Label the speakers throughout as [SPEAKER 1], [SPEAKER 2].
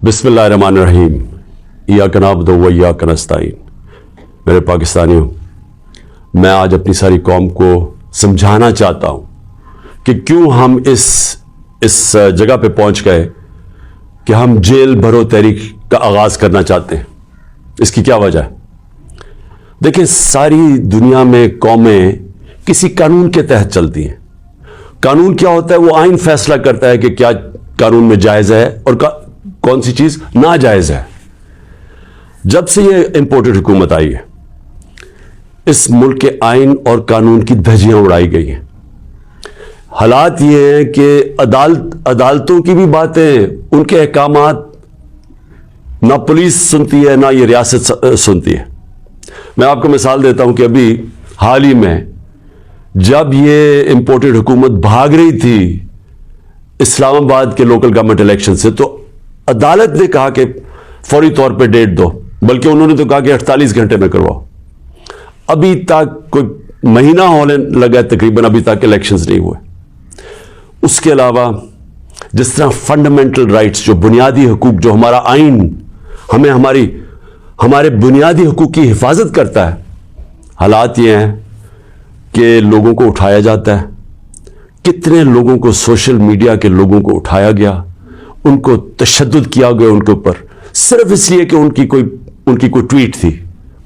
[SPEAKER 1] बिस्मिल्लाहिर्रहमानिर्रहीम। इय्याका नअबुदु व इय्याका नस्तईन। मेरे पाकिस्तानियों, मैं आज अपनी सारी कौम को समझाना चाहता हूँ कि क्यों हम इस जगह पे पहुँच गए कि हम जेल भरो तहरीक का आगाज़ करना चाहते हैं। इसकी क्या वजह है? देखिए, सारी दुनिया में कौमें किसी कानून के तहत चलती हैं। कानून क्या होता है? वो आइन फैसला करता है कि क्या कानून में जायज़ है और कौन सी चीज़ नाजायज़ है। जब से ये इंपोर्टेड हुकूमत आई है, इस मुल्क के आइन और कानून की धज्जियां उड़ाई गई हैं। हालात ये हैं कि अदालतों की भी बातें, उनके अहकामात ना पुलिस सुनती है, ना ये रियासत सुनती है। मैं आपको मिसाल देता हूं कि अभी हाल ही में जब ये इंपोर्टेड हुकूमत भाग रही थी इस्लामाबाद के लोकल गवर्नमेंट इलेक्शन से, तो अदालत ने कहा कि फौरी तौर पे डेट दो, बल्कि उन्होंने तो कहा कि 48 घंटे में करवाओ। अभी तक कोई महीना होने लगा तकरीबन, अभी तक इलेक्शंस नहीं हुए। उसके अलावा जिस तरह फंडामेंटल राइट्स, जो बुनियादी हुकूक, जो हमारा आइन हमें हमारे बुनियादी हुकूक की हिफाजत करता है, हालात ये हैं कि लोगों को उठाया जाता है। कितने लोगों को, सोशल मीडिया के लोगों को उठाया गया, उनको तशद्दुद किया गया उनके ऊपर, सिर्फ इसलिए कि उनकी कोई ट्वीट थी,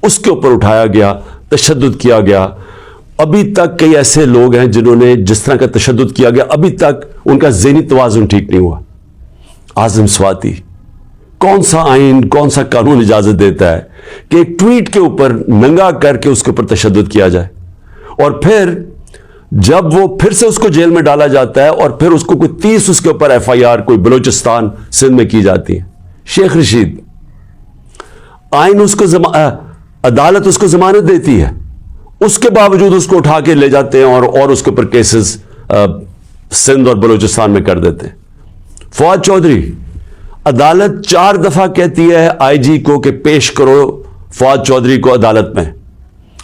[SPEAKER 1] उसके ऊपर उठाया गया, तशद्दुद किया गया। अभी तक कई ऐसे लोग हैं जिन्होंने जिस तरह का तशद्दुद किया गया, अभी तक उनका ज़हनी तवाज़ुन ठीक नहीं हुआ। आज़म स्वाति, कौन सा आइन, कौन सा कानून इजाज़त देता है कि एक ट्वीट के ऊपर नंगा करके उसके ऊपर तशद्दुद किया जाए, और फिर जब वो फिर से उसको जेल में डाला जाता है और फिर उसको कोई 30 उसके ऊपर FIR कोई बलूचिस्तान सिंध में की जाती है। शेख रशीद, आइन उसको अदालत उसको जमानत देती है, उसके बावजूद उसको उठा के ले जाते हैं और उसके ऊपर केसेस सिंध और बलूचिस्तान में कर देते हैं। फवाद चौधरी, अदालत 4 दफा कहती है IG को कि पेश करो फवाद चौधरी को अदालत में,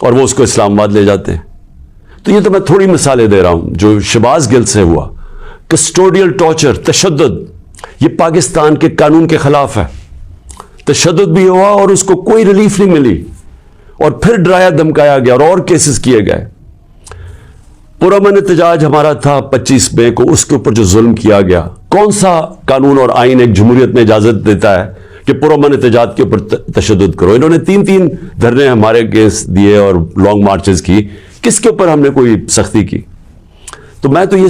[SPEAKER 1] और वो उसको इस्लामाबाद ले जाते हैं। तो ये तो मैं थोड़ी मिसालें दे रहा हूं। जो शहबाज गिल से हुआ, कस्टोडियल टॉर्चर, तशद्दुद, ये पाकिस्तान के कानून के खिलाफ है। तशद्दुद भी हुआ और उसको कोई रिलीफ नहीं मिली, और फिर डराया धमकाया गया और केसेस किए गए। पुरअमन एहतजाज हमारा था 25 मई को, उसके ऊपर जो जुल्म किया गया, कौन सा कानून और आइन एक जमहूरियत में इजाजत देता है कि पुरअमन एहतजाज के ऊपर तशद्दुद करो? इन्होंने 3-3 धरने हमारे केस दिए और लॉन्ग मार्चेस की, किसके ऊपर हमने कोई सख्ती की? तो मैं तो ये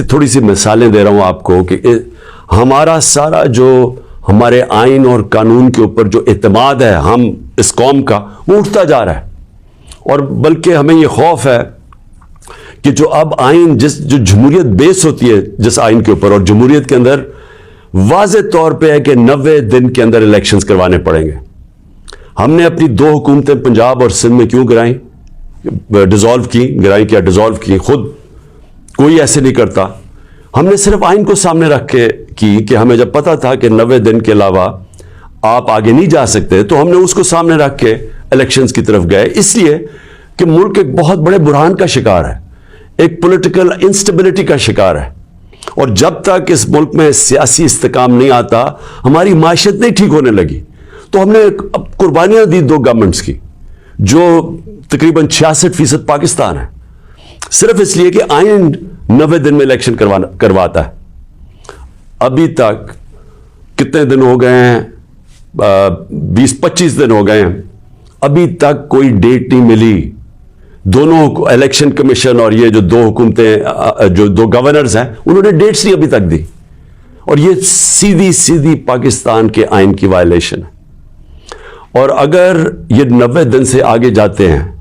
[SPEAKER 1] थोड़ी सी मिसालें दे रहा हूं आपको कि हमारा सारा जो हमारे आइन और कानून के ऊपर जो एतमाद है हम इस कौम का, वो उठता जा रहा है। और बल्कि हमें ये खौफ है कि जो अब आइन, जो जमहूरियत बेस होती है जिस आइन के ऊपर, और जमहूरियत के अंदर वाज़े तौर पे है कि 90 दिन के अंदर इलेक्शंस करवाने पड़ेंगे। हमने अपनी 2 हुकूमतें पंजाब और सिंध में क्यों गिराई, डिसॉल्व की? खुद कोई ऐसे नहीं करता। हमने सिर्फ आइन को सामने रख के की कि हमें जब पता था कि 90 दिन के अलावा आप आगे नहीं जा सकते, तो हमने उसको सामने रख के इलेक्शंस की तरफ गए, इसलिए कि मुल्क एक बहुत बड़े बुरहान का शिकार है, एक पॉलिटिकल इंस्टेबिलिटी का शिकार है। और जब तक इस मुल्क में सियासी इस्तेकाम नहीं आता, हमारी माशत नहीं ठीक होने लगी। तो हमने कुर्बानियां दी 2 गवर्नमेंट्स की, जो तकरीबन 66% पाकिस्तान है, सिर्फ इसलिए कि आइन 90 दिन में इलेक्शन करवाता है। अभी तक कितने दिन हो गए हैं? 20-25 दिन हो गए हैं, अभी तक कोई डेट नहीं मिली। दोनों इलेक्शन कमीशन और ये जो 2 हुकूमतें, जो 2 गवर्नर्स हैं, उन्होंने डेट्स नहीं अभी तक दी, और ये सीधी पाकिस्तान के आइन की वायलेशन है। और अगर ये 90 दिन से आगे जाते हैं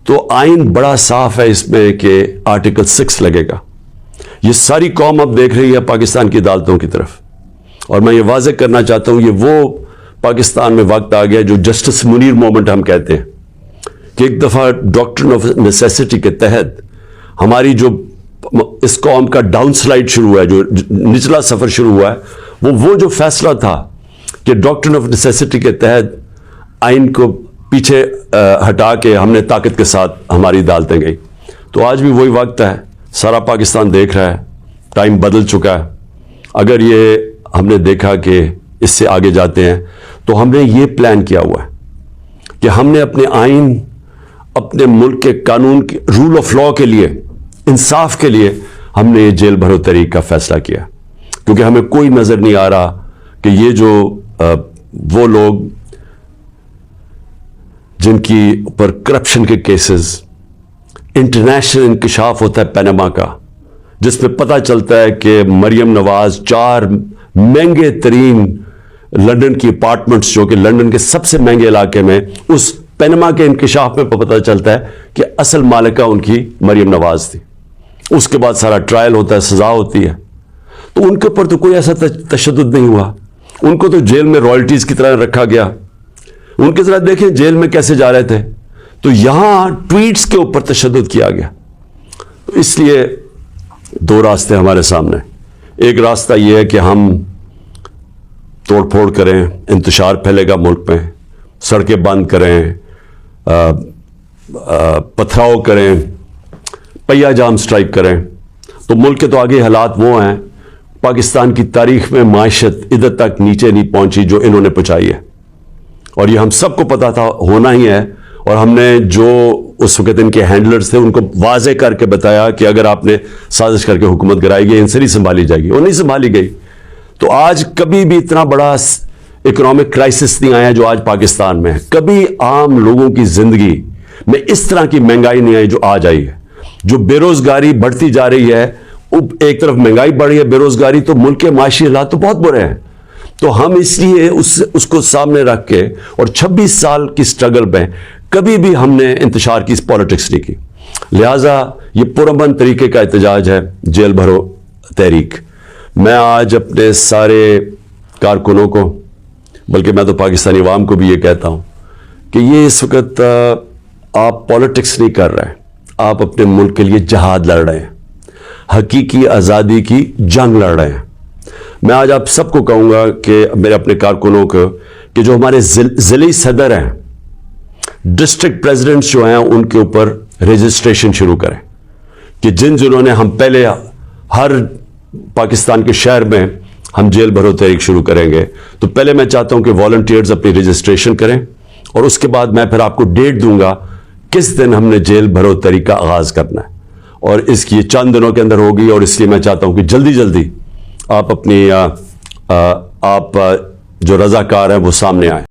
[SPEAKER 1] तो आइन बड़ा साफ है इसमें कि आर्टिकल 6 लगेगा। ये सारी कौम अब देख रही है पाकिस्तान की अदालतों की तरफ, और मैं ये वाज़ेह करना चाहता हूं, ये वो पाकिस्तान में वक्त आ गया जो जस्टिस मुनीर मोमेंट हम कहते हैं, कि एक दफ़ा डॉक्ट्रिन ऑफ नेसेसिटी के तहत हमारी जो इस कौम का डाउन स्लाइड शुरू हुआ है, जो निचला सफ़र शुरू हुआ है, वो जो फैसला था कि डॉक्ट्रिन ऑफ नेसेसिटी के तहत आइन को पीछे हटा के हमने ताकत के साथ हमारी अदालतें गई। तो आज भी वही वक्त है, सारा पाकिस्तान देख रहा है, टाइम बदल चुका है। अगर ये हमने देखा कि इससे आगे जाते हैं, तो हमने ये प्लान किया हुआ है कि हमने अपने आइन, अपने मुल्क के कानून के रूल ऑफ लॉ के लिए, इंसाफ के लिए हमने ये जेल भरो तहरीक का फैसला किया, क्योंकि हमें कोई नजर नहीं आ रहा कि ये जो वो लोग जिनकी ऊपर करप्शन के केसेस, इंटरनेशनल इंकशाफ होता है पनामा का, जिसमें पता चलता है कि मरियम नवाज 4 महंगे तरीन लंदन की अपार्टमेंट्स, जो कि लंदन के सबसे महंगे इलाके में, उस पनामा के इंकशाफ में पता चलता है कि असल मालिका उनकी मरियम नवाज थी। उसके बाद सारा ट्रायल होता है, सजा होती है, तो उनके ऊपर तो कोई ऐसा तशद्दुद नहीं हुआ। उनको तो जेल में रॉयल्टीज की तरह रखा गया। उनके तरह देखें जेल में कैसे जा रहे थे, तो यहां ट्वीट्स के ऊपर तशद्दुद किया गया। तो इसलिए 2 रास्ते हमारे सामने। एक रास्ता यह है कि हम तोड़फोड़ करें, इंतशार फैलेगा मुल्क में, सड़कें बंद करें, पथराव करें, पहिया जाम स्ट्राइक करें, तो मुल्क के तो आगे हालात वो हैं। पाकिस्तान की तारीख में माशत इधर तक नीचे नहीं पहुंची जो इन्होंने पहुंचाई है, और ये हम सबको पता था होना ही है। और हमने जो उस वक्त इनके हैंडलर्स थे उनको वाजे करके बताया कि अगर आपने साजिश करके हुकूमत गिराएगी, इनसे नहीं संभाली जाएगी, वो नहीं संभाली गई। तो आज कभी भी इतना बड़ा इकोनॉमिक क्राइसिस नहीं आया जो आज पाकिस्तान में है। कभी आम लोगों की जिंदगी में इस तरह की महंगाई नहीं आई जो आज आई है। जो बेरोजगारी बढ़ती जा रही है, एक तरफ महंगाई बढ़ रही है, बेरोजगारी, तो मुल्क के माशी हालात तो बहुत बुरे हैं। तो हम इसलिए उसको सामने रख के, और 26 साल की स्ट्रगल में कभी भी हमने इंतशार की पॉलिटिक्स नहीं की। लिहाजा ये पुरअमन तरीके का एहतजाज है जेल भरो तहरीक। मैं आज अपने सारे कारकुनों को, बल्कि मैं तो पाकिस्तानी अवाम को भी ये कहता हूं कि ये इस वक्त आप पॉलिटिक्स नहीं कर रहे हैं, आप अपने मुल्क के लिए जहाद लड़ रहे हैं, हकीकी आज़ादी की जंग लड़ रहे हैं। मैं आज आप सबको कहूंगा कि मेरे अपने कारकुनों को कि जो हमारे जिले सदर हैं, डिस्ट्रिक्ट प्रेसिडेंट्स जो हैं, उनके ऊपर रजिस्ट्रेशन शुरू करें कि जिन्होंने हम पहले हर पाकिस्तान के शहर में हम जेल भरो तहरीक शुरू करेंगे, तो पहले मैं चाहता हूं कि वॉलंटियर्स अपनी रजिस्ट्रेशन करें, और उसके बाद मैं फिर आपको डेट दूंगा किस दिन हमने जेल भरो तहरीक का आगाज करना है, और इसकी चंद दिनों के अंदर होगी। और इसलिए मैं चाहता हूं कि जल्दी जल्दी आप अपनी आप जो रजाकार हैं वो सामने आए।